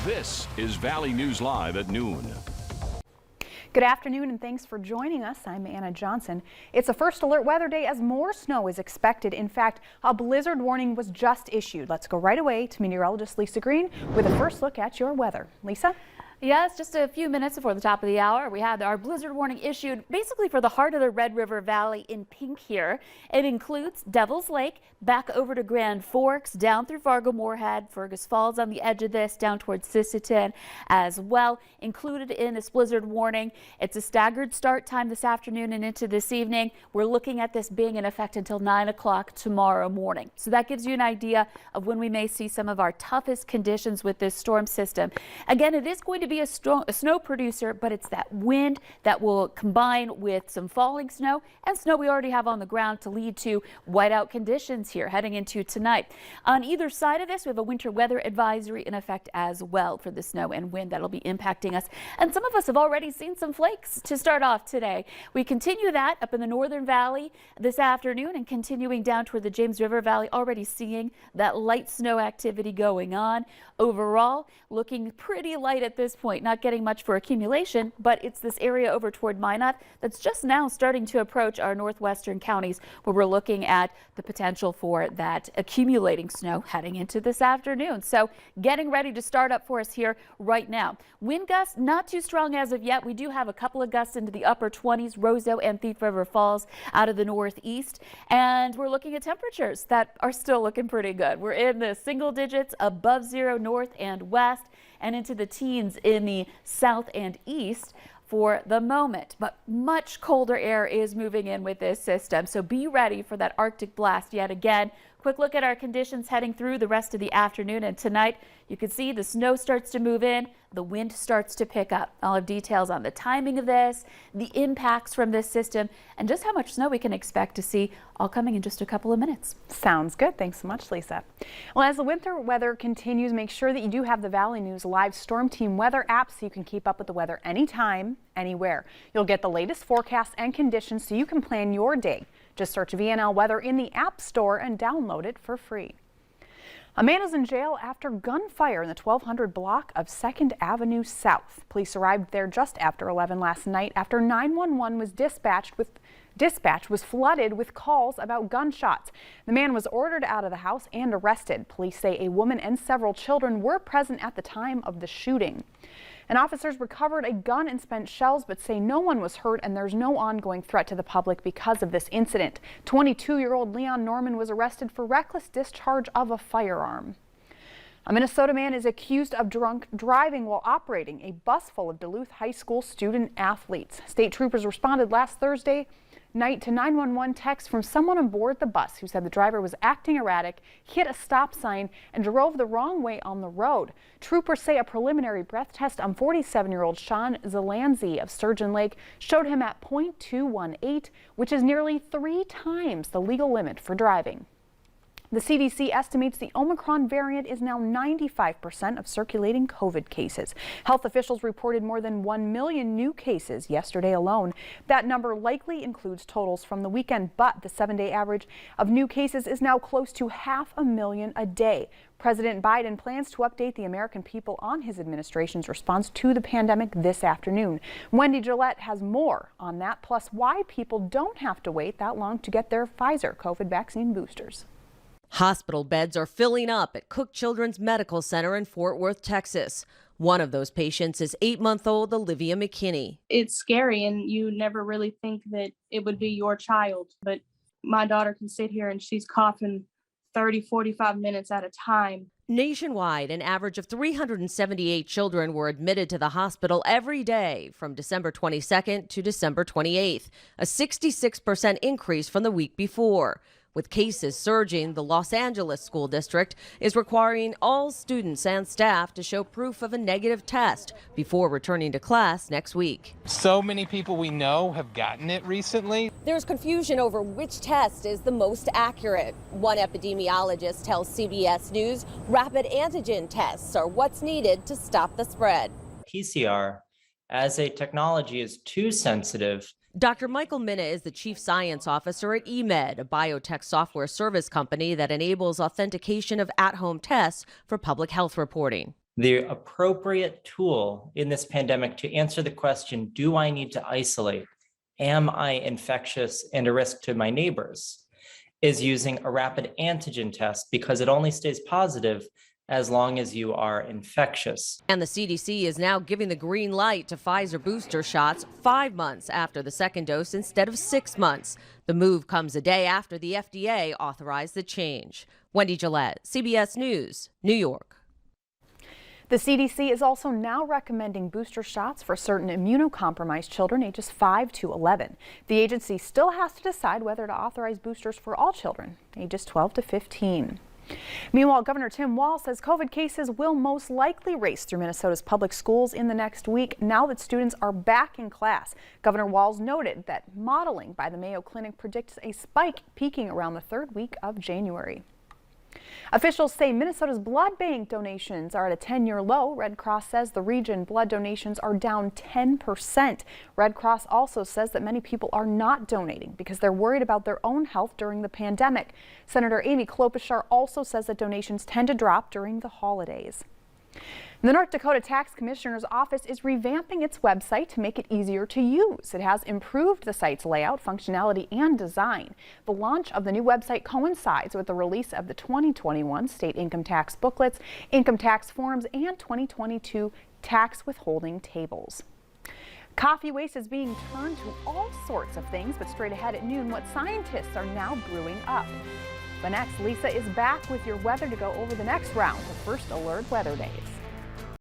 This is Valley News Live at noon. Good afternoon and thanks for joining us. I'm Anna Johnson. It's a first alert weather day as more snow is expected. In fact, a blizzard warning was just issued. Let's go right away to meteorologist Lisa Green with a first look at your weather. Lisa? Yes, just a few minutes before the top of the hour, we had our blizzard warning issued basically for the heart of the Red River Valley in pink here. It includes Devil's Lake, back over to Grand Forks, down through Fargo-Moorhead, Fergus Falls on the edge of this, down towards Sisseton as well. Included in this blizzard warning, it's a staggered start time this afternoon and into this evening. We're looking at this being in effect until 9 o'clock tomorrow morning. So that gives you an idea of when we may see some of our toughest conditions with this storm system. Again, it is going to be a snow producer, but it's that wind that will combine with some falling snow and snow we already have on the ground to lead to whiteout conditions here heading into tonight. On either side of this, we have a winter weather advisory in effect as well for the snow and wind that'll be impacting us. And some of us have already seen some flakes to start off today. We continue that up in the Northern Valley this afternoon and continuing down toward the James River Valley, already seeing that light snow activity going on. Overall, looking pretty light at this point, not getting much for accumulation, but it's this area over toward Minot that's just now starting to approach our northwestern counties where we're looking at the potential for that accumulating snow heading into this afternoon. So getting ready to start up for us here right now. Wind gusts not too strong as of yet. We do have a couple of gusts into the upper 20s, Roseau and Thief River Falls out of the northeast. And we're looking at temperatures that are still looking pretty good. We're in the single digits above zero north and west and into the teens in the south and east for the moment, but much colder air is moving in with this system. So be ready for that Arctic blast yet again. Quick look at our conditions heading through the rest of the afternoon and tonight. You can see the snow starts to move in, the wind starts to pick up. I'll have details on the timing of this, the impacts from this system, and just how much snow we can expect to see, all coming in just a couple of minutes. Sounds good. Thanks so much, Lisa. Well, as the winter weather continues, make sure that you do have the Valley News Live Storm Team weather app so you can keep up with the weather anytime, anywhere. You'll get the latest forecasts and conditions so you can plan your day. Just search VNL Weather in the App Store and download it for free. A man is in jail after gunfire in the 1200 block of 2nd Avenue South. Police arrived there just after 11 last night after 911 was dispatch was flooded with calls about gunshots. The man was ordered out of the house and arrested. Police say a woman and several children were present at the time of the shooting. And officers recovered a gun and spent shells, but say no one was hurt and there's no ongoing threat to the public because of this incident. 22-year-old Leon Norman was arrested for reckless discharge of a firearm. A Minnesota man is accused of drunk driving while operating a bus full of Duluth High School student athletes. State troopers responded last Thursday night to 911 text from someone on board the bus who said the driver was acting erratic, hit a stop sign, and drove the wrong way on the road. Troopers say a preliminary breath test on 47-year-old Sean Zelanzi of Sturgeon Lake showed him at .218, which is nearly 3 times the legal limit for driving. The CDC estimates the Omicron variant is now 95% of circulating COVID cases. Health officials reported more than 1 million new cases yesterday alone. That number likely includes totals from the weekend, but the 7-day average of new cases is now close to 500,000 a day. President Biden plans to update the American people on his administration's response to the pandemic this afternoon. Wendy Gillette has more on that, plus why people don't have to wait that long to get their Pfizer COVID vaccine boosters. Hospital beds are filling up at Cook Children's Medical Center in Fort Worth, Texas. One of those patients is 8-month-old Olivia McKinney. It's scary, and you never really think that it would be your child. But my daughter can sit here and she's coughing 30, 45 minutes at a time. Nationwide, an average of 378 children were admitted to the hospital every day from December 22nd to December 28th, a 66% increase from the week before. With cases surging, the Los Angeles School District is requiring all students and staff to show proof of a negative test before returning to class next week. So many people we know have gotten it recently. There's confusion over which test is the most accurate. One epidemiologist tells CBS News rapid antigen tests are what's needed to stop the spread. PCR as a technology is too sensitive. Dr. Michael Minna is the chief science officer at eMed, a biotech software service company that enables authentication of at-home tests for public health reporting. The appropriate tool in this pandemic to answer the question, do I need to isolate? Am I infectious and a risk to my neighbors? Is using a rapid antigen test, because it only stays positive as long as you are infectious. And the CDC is now giving the green light to Pfizer booster shots 5 months after the second dose instead of 6 months. The move comes a day after the FDA authorized the change. Wendy Gillette, CBS News, New York. The CDC is also now recommending booster shots for certain immunocompromised children ages 5 to 11. The agency still has to decide whether to authorize boosters for all children ages 12 to 15. Meanwhile, Governor Tim Walz says COVID cases will most likely race through Minnesota's public schools in the next week now that students are back in class. Governor Walz noted that modeling by the Mayo Clinic predicts a spike peaking around the third week of January. Officials say Minnesota's blood bank donations are at a 10-year low. Red Cross says the region blood donations are down 10%. Red Cross also says that many people are not donating because they're worried about their own health during the pandemic. Senator Amy Klobuchar also says that donations tend to drop during the holidays. The North Dakota Tax Commissioner's Office is revamping its website to make it easier to use. It has improved the site's layout, functionality, and design. The launch of the new website coincides with the release of the 2021 state income tax booklets, income tax forms, and 2022 tax withholding tables. Coffee waste is being turned to all sorts of things, but straight ahead at noon, what scientists are now brewing up. But next, Lisa is back with your weather to go over the next round of First Alert Weather Days.